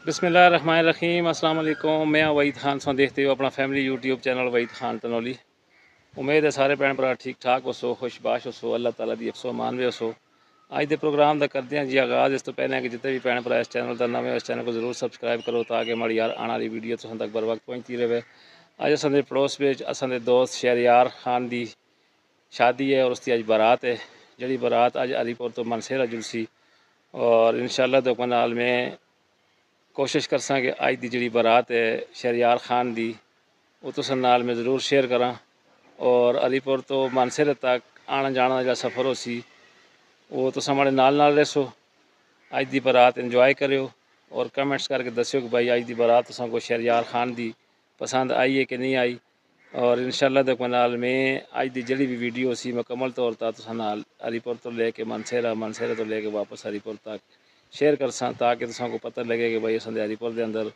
बिस्मिल्लाहिर्रहमानिर्रहीम। अस्सलाम वालेकुम। मैं वहीद खान सो देखते हो अपना family YouTube channel Waheed Khan Tanoli. उम्मीद है सारे भैन भरा ठीक ठाक हो खुशबाश हो अल्लाह ताला दी अफसो मान वे हो। अज के प्रोग्राम का करते हैं जी आगाज़। इस तो पहले कि जितने भी भैन भरा इस चैनल का नवे इस चैनल को जरूर सबसक्राइब करो ताकि हमारी यार आने वाली वीडियो तुम तक बर वक्त पहुँचती रहे। अज असां पड़ोस में असां दोस्त शहरयार खान की शादी है और उसकी अज बारात है। जी बारात अज अलीपुर तो मनसेरा जुलसी और इंशाअल्लाह तो नाल में कोशिश करसा कि अज की जी बारात है शहरयार खान की वो तुस नाल मैं ज़रूर शेयर करा। और अलीपुर तो मानसरे तक आना जाना जो सफ़र हो सी वो तुस हमारे नाल रहसो। अज की बारात इंजॉय करो और कमेंट्स करके दस्यो कि भाई अज की बारात तुसा को शहरयार खान की पसंद आई है कि नहीं आई। और इंशाअल्लाह तक नाल में अज की जी भी वीडियो सी मुकम्मल तौर पर तुसा नाल अलीपुर तो लेके मनसेरा तो लेके वापस अलीपुर तक शेयर करसा ताकि तुसा को पता लगे कि भाई असां हरीपुर के अंदर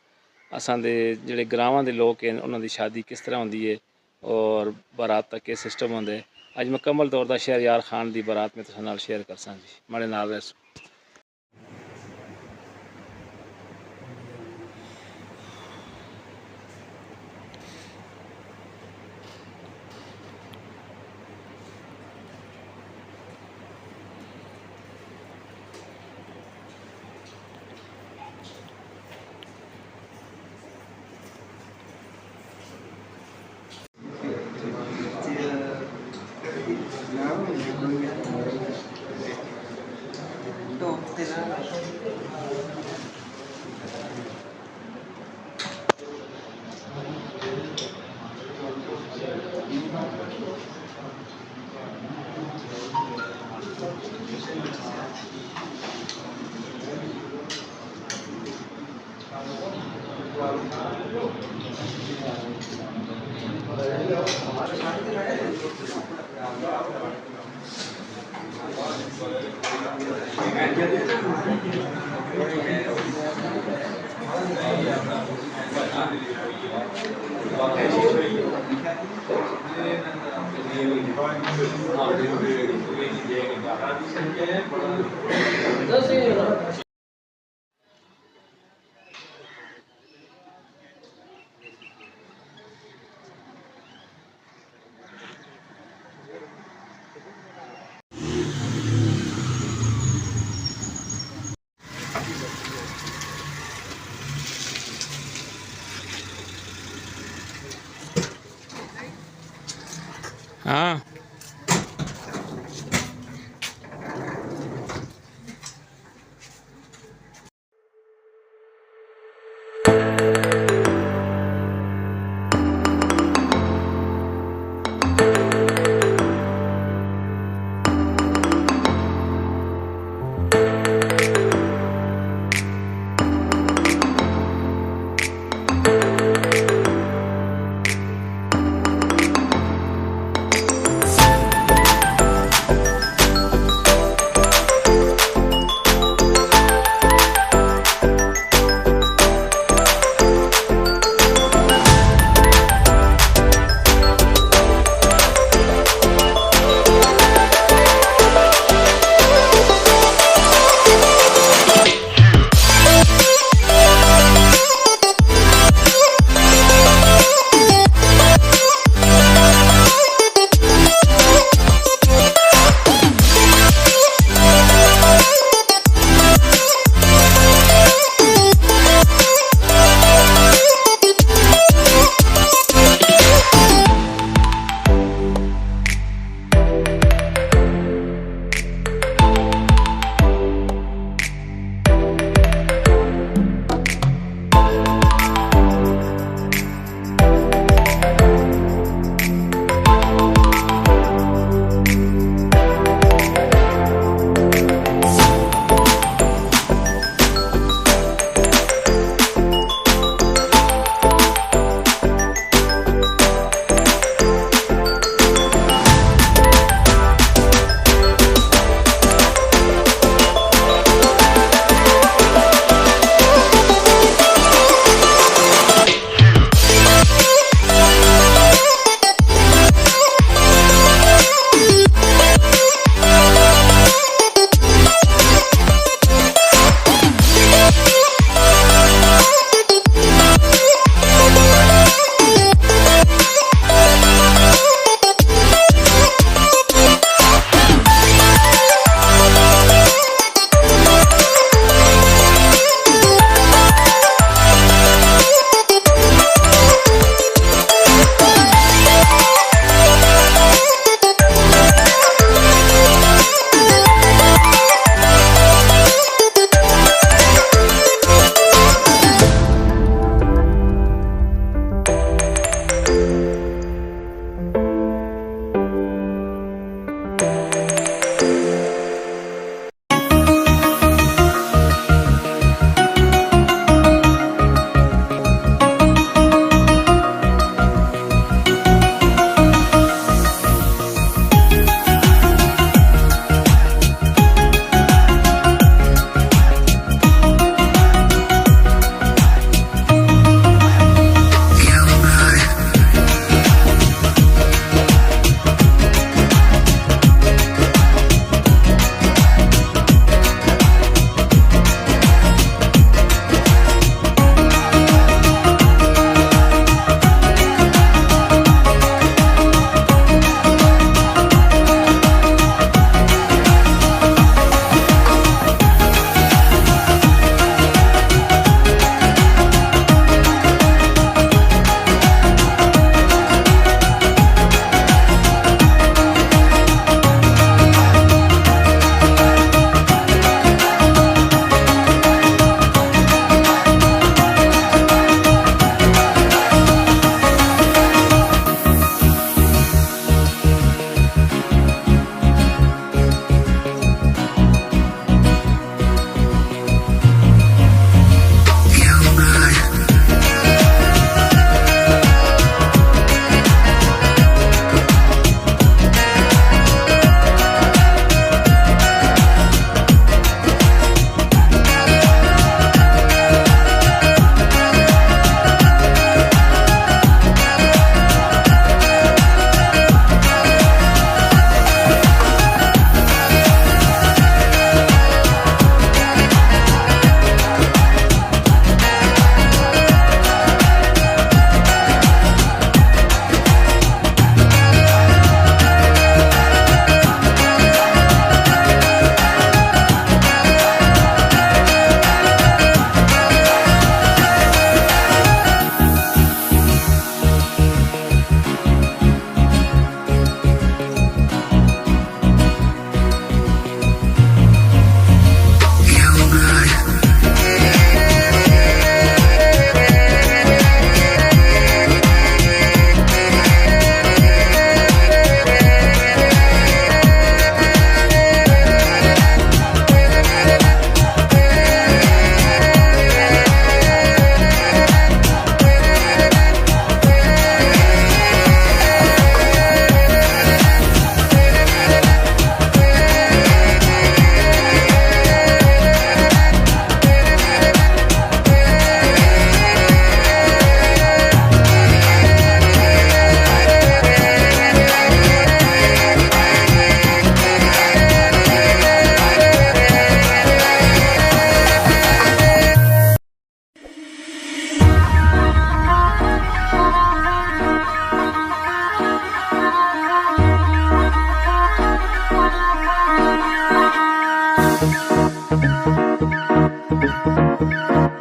असां जोड़े ग्रावां के लोग हैं उन्होंने शादी किस तरह होंगी है और बारात तक के सिस्टम होंगे। अज मुकम्मल तौर पर शहरयार खान की बारात में तुसा नाल शेयर करसा जी माड़े नाल रहसो। हाँ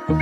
जी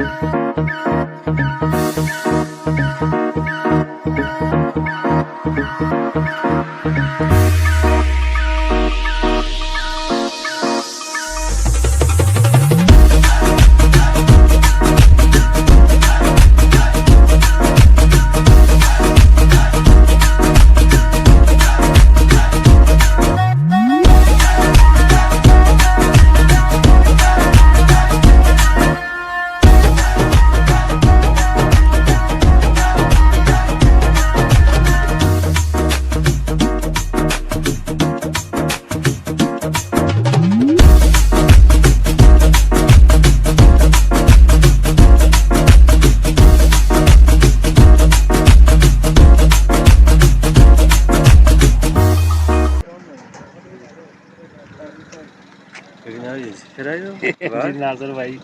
नाजर भाई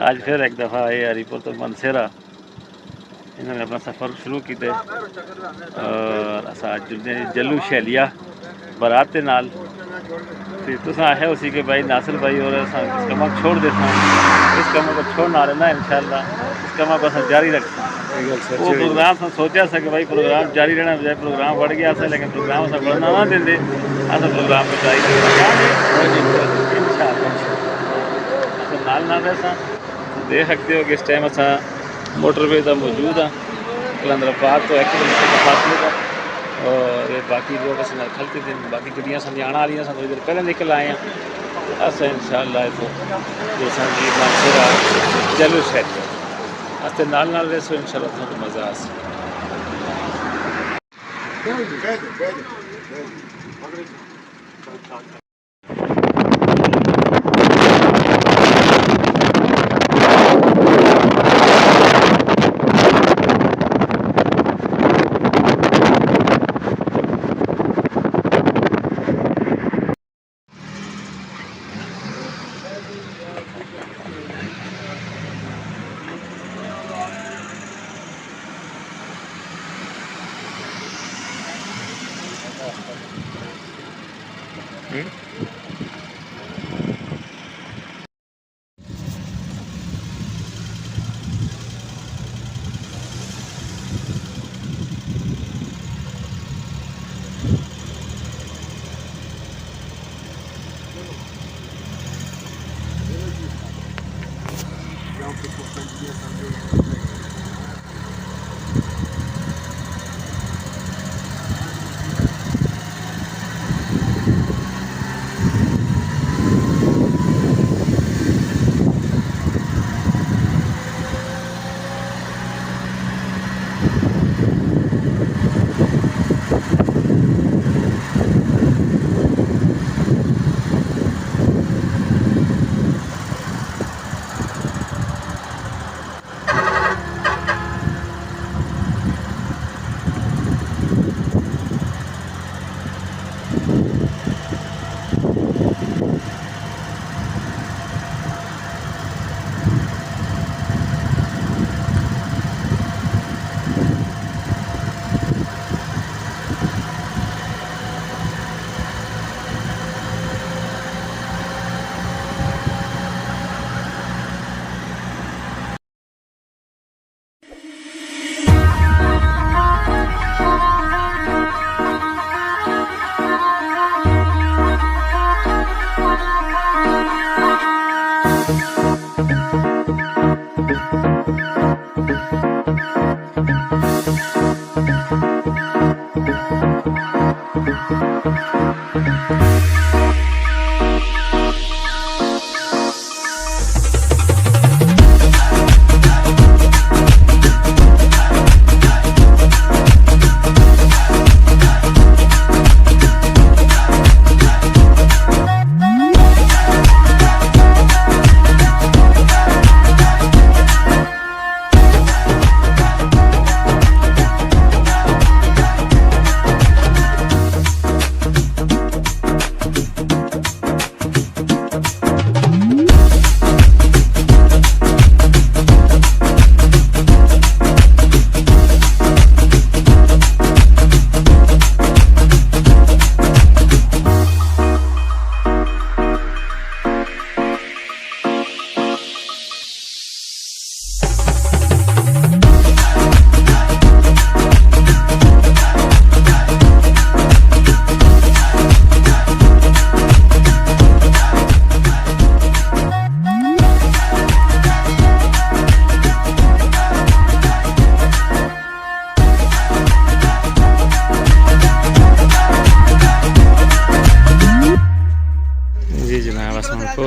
आज फिर एक दफ़ा आए हरीपुर तो मनसेरा इन्होंने अपना सफ़र शुरू किया और अस अज जुड़े जल्लू शैलिया बारात के नाल तो तुस आखे उसी के भाई नासिर भाई और इस कम छोड़ देता इस कम को छोड़ना रहना इंशाल्लाह इस कम को अस जारी रखना वो प्रोग्राम सोचा सा कि भाई प्रोग्राम जारी रहना बजाय प्रोग्राम बढ़ गया था लेकिन प्रोग्राम अस बढ़ना ना देंगे अस प्रोग्राम को जारी नाल नाल अस देख सकते हो कि इस टाइम असा मोटरवे का मौजूद हाँ कलंदराबाद तो 1 किलोमीटर का फासले का और बाकी लोग अस खलते थे बाकी गड्डियाँ सन आने वाली सन थोड़ी देर पहले निकल आए हैं अस इंशाल्लाह इतो जो जी मनसेरा जल्लू शहर अस नाल रहो इंशाल्लाह तुहानू मज़ा आसे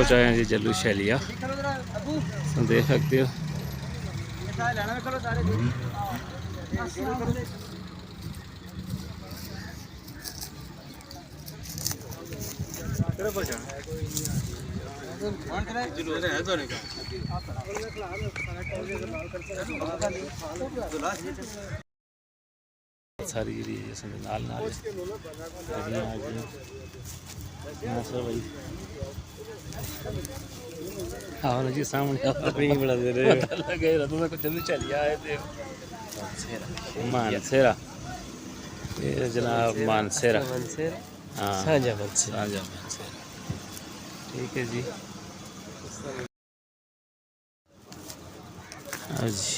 पहुँच आए हैं जी जल्लू शैलिया, देख सकते हो। सारी जी नाल नाल भाई आओ ना जी सामने बड़ा दे रहे लगे तो कुछ जल्दी चली आए थे मानसेरा, ये जनाब मानसेरा, हाँ साझा मानसेरा, ठीक है जी। हाँ जी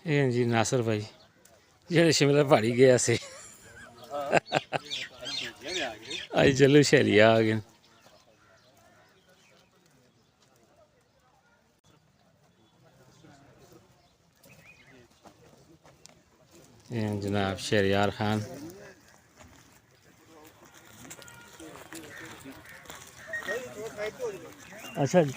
ਇਹ ਜੀ ਨਾਸਰ ਭਾਈ ਜਿਹੜੇ ਸ਼ਿਮਲਾ ਪਹਾੜੀ ਗਿਆ ਸੀ ਅੱਜ ਜੱਲੂ ਸ਼ੈਲੀਆ ਆ ਗਏ। ये जनाब शहरयार खान, अच्छा जी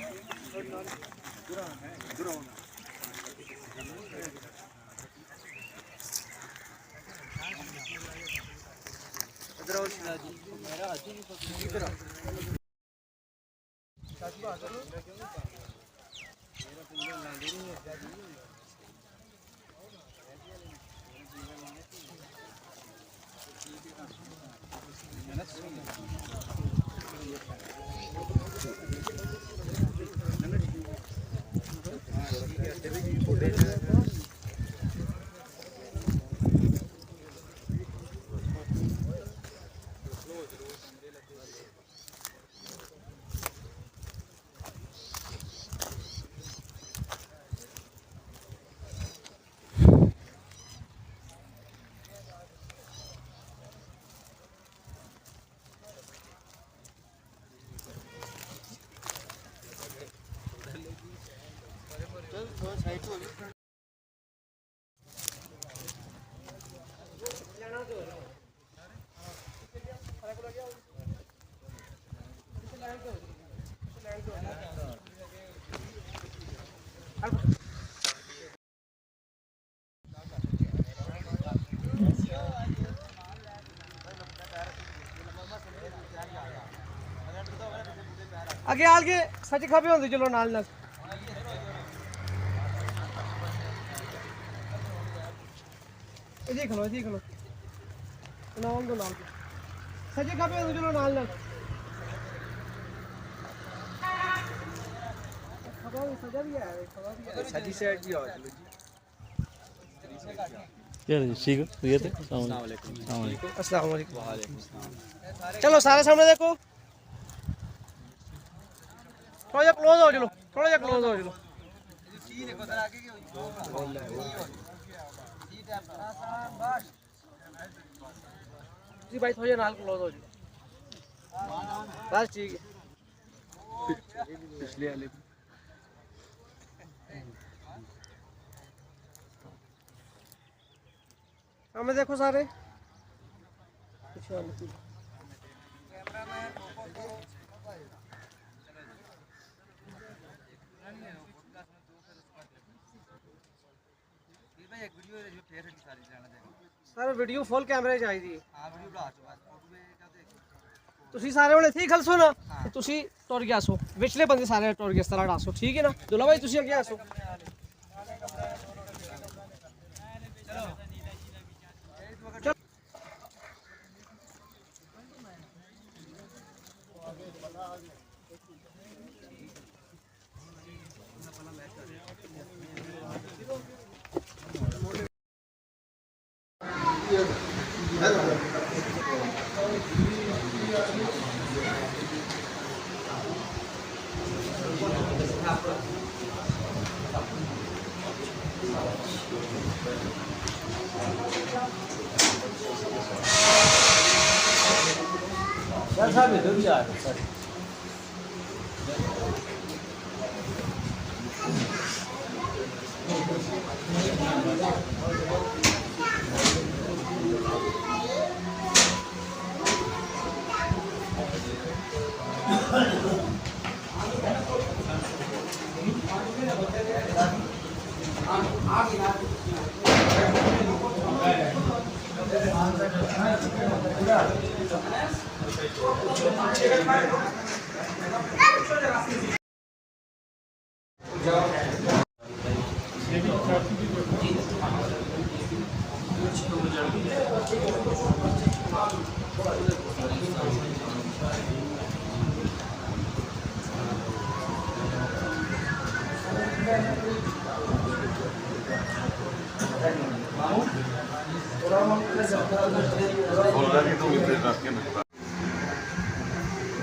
आगे आगे सच खबे होंगे चलो नाल नाल देख लो नाल दो नाल सच खबे होंगे चलो नाल नाल सजा भी है सजी साइड भी आओ चलो जी ठीक है ये थे। अस्सलाम वालेकुम। चलो सारे सामने देखो, थोड़ा जा क्लोज हो चलो, थोड़ा जा क्लोज हो चलो। जी भाई थोड़ा जा नाल क्लोज हो चलो, बस ठीक है। पिछले वाले हमें देखो सारे सर वीडियो फुल कैमरे चाहिए। ਤੁਸੀਂ ਸਾਰੇ ਹੁਣ ਇੱਥੇ ਹੀ ਖਲਸੋ ਨਾ, ਤੁਸੀਂ ਟੁਰ ਗਿਆ ਸੋ ਵਿਚਲੇ ਬੰਦੇ ਸਾਰੇ ਟੁਰ ਗਏ, ਇਸ ਤਰ੍ਹਾਂ ਡਾਸੋ, ਠੀਕ ਹੈ ਨਾ। ਦੁੱਲਾ ਭਾਈ ਤੁਸੀਂ ਅੱਗੇ ਆਸੋ।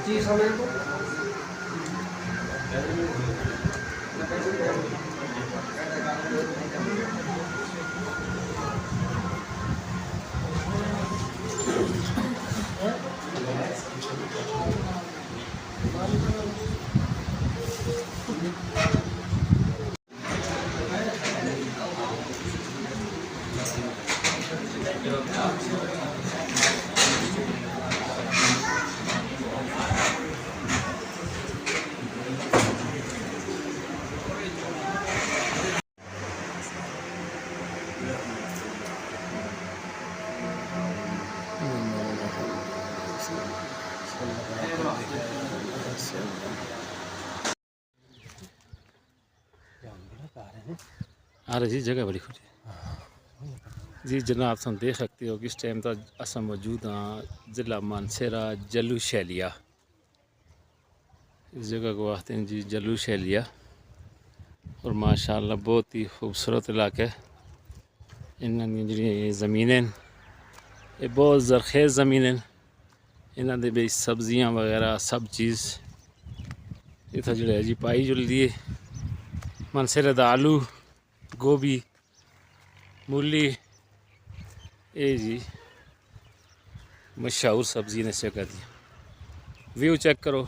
जी समय को आ रही जी जगह बड़ी खुली जी जनाब तुम देख सकते हो कि इस टाइम तक असा मौजूद हाँ ज़िला मानसरा जलू शैलिया। इस जगह को आखते हैं जी जलू शैलिया और माशाल्लाह बहुत ही खूबसूरत इलाका है। इन्होंने जी ज़मीनें ये बहुत ज़रखेज़ ज़मीनें इन्होंने भी सब्जियां वगैरह सब चीज़ इतना जो है जी पाई जुलदी है। मानसरे दा आलू गोभी मूली ये जी मशहूर सब्जी ने इस जगह दी। व्यू चेक करो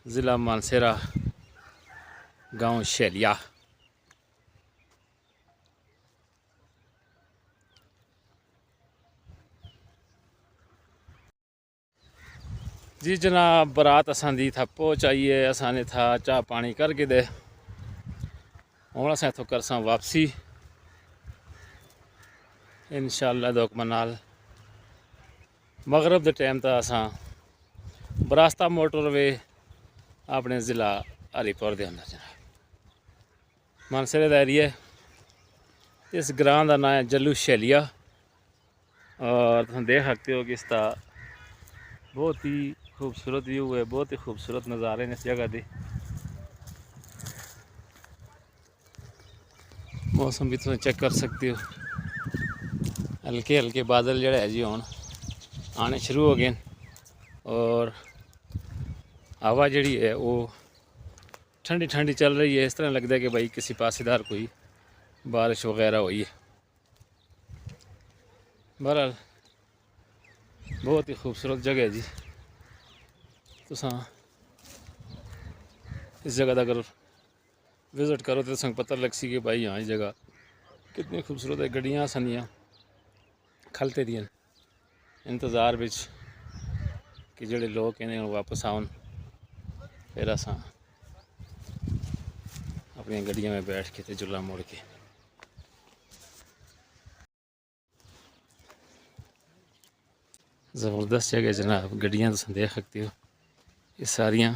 ज़िला मानसरा गांव शैलिया। जी जनाब बारात असां दी था पहुंच आइए असां ने था चाह पानी करके दे हूँ असां इथों करसां वापसी इंशाअल्लाह दो मनाल मगरब के टाइम तक असां बरास्ता मोटरवे अपने ज़िला हरीपुर के अंदर जनाब मानसरे का एरिया। इस ग्रां का नाम है जलू शैलिया और तुम देख सकते हो कि इसका बहुत ही खूबसूरत व्यू है, बहुत ही खूबसूरत नज़ारे हैं इस जगह के। मौसम भी तुम चेक कर सकते हो हल्के हल्के बादल जड़े है जी हुण आने शुरू हो गए और हवा जड़ी है वो ठंडी ठंडी चल रही है। इस तरह लगता है कि भाई किसी पासेदार कोई बारिश वगैरह हुई है। बहरहाल बहुत ही खूबसूरत जगह है जी। तुसां इस जगह का अगर विजिट करो तो तुसें पता लग सी कि भाई हाँ इस जगह कितनी खूबसूरत है। गड्डियां सनियां खलते दियां इंतज़ार बिच कि जेड़े लोग इन्हें वापस आउन फिर असां अपनी गड्डियों में बैठ के जुला मोड़ के ज़बरदस्त जगह जनाब। गड्डियां तुम देख सकते हो ये सारियां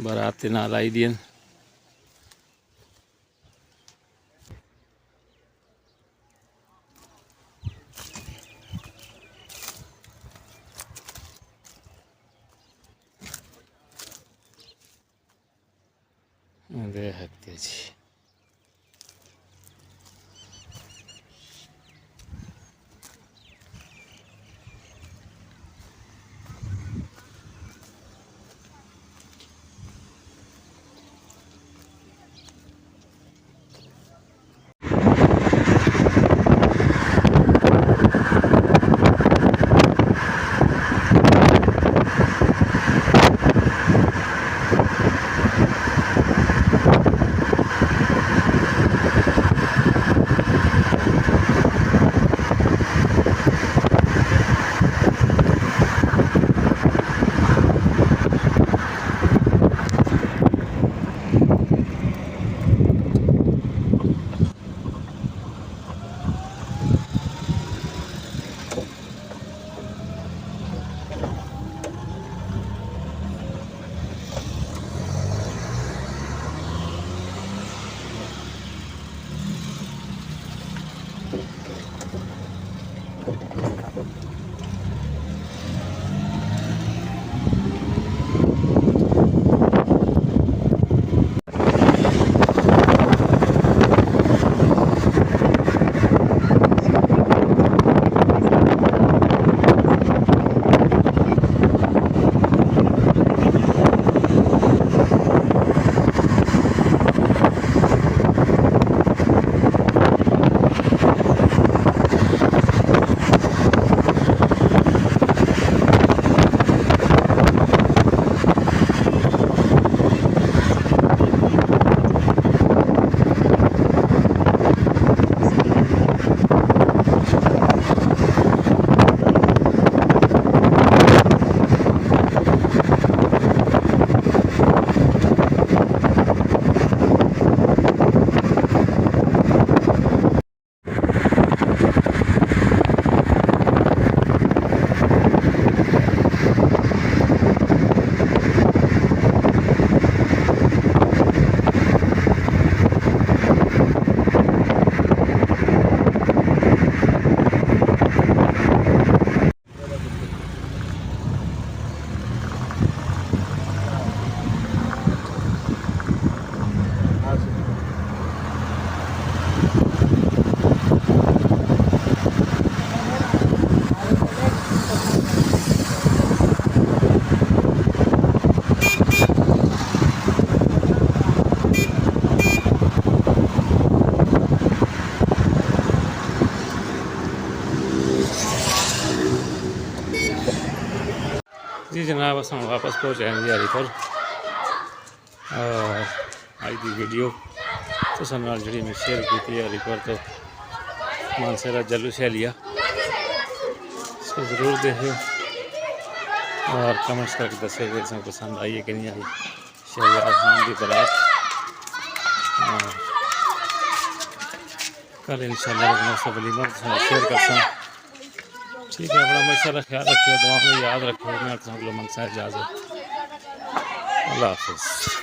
बारात के नाल आई दियां। देख सकते जी जी जनाब अस वापस पहुँचे हैं जी हरीपुर और आज की वीडियो तुसां नाल जिहड़ी मैं शेयर की थी हरीपुर तो मानसरा जलूस लिया इसको ज़रूर देखियो और कमेंट्स करके दसे कि तुसें पसंद आई है कि नहीं आई शहजाद खान की बारात कल इंशाल्लाह सब वलीमा शेयर करसा ठीक है। अपना मशा ख्याल रखियो दुआ में याद रखियो मैं तुम लोग मनसा इजाज़त अल्लाह हाफिज़।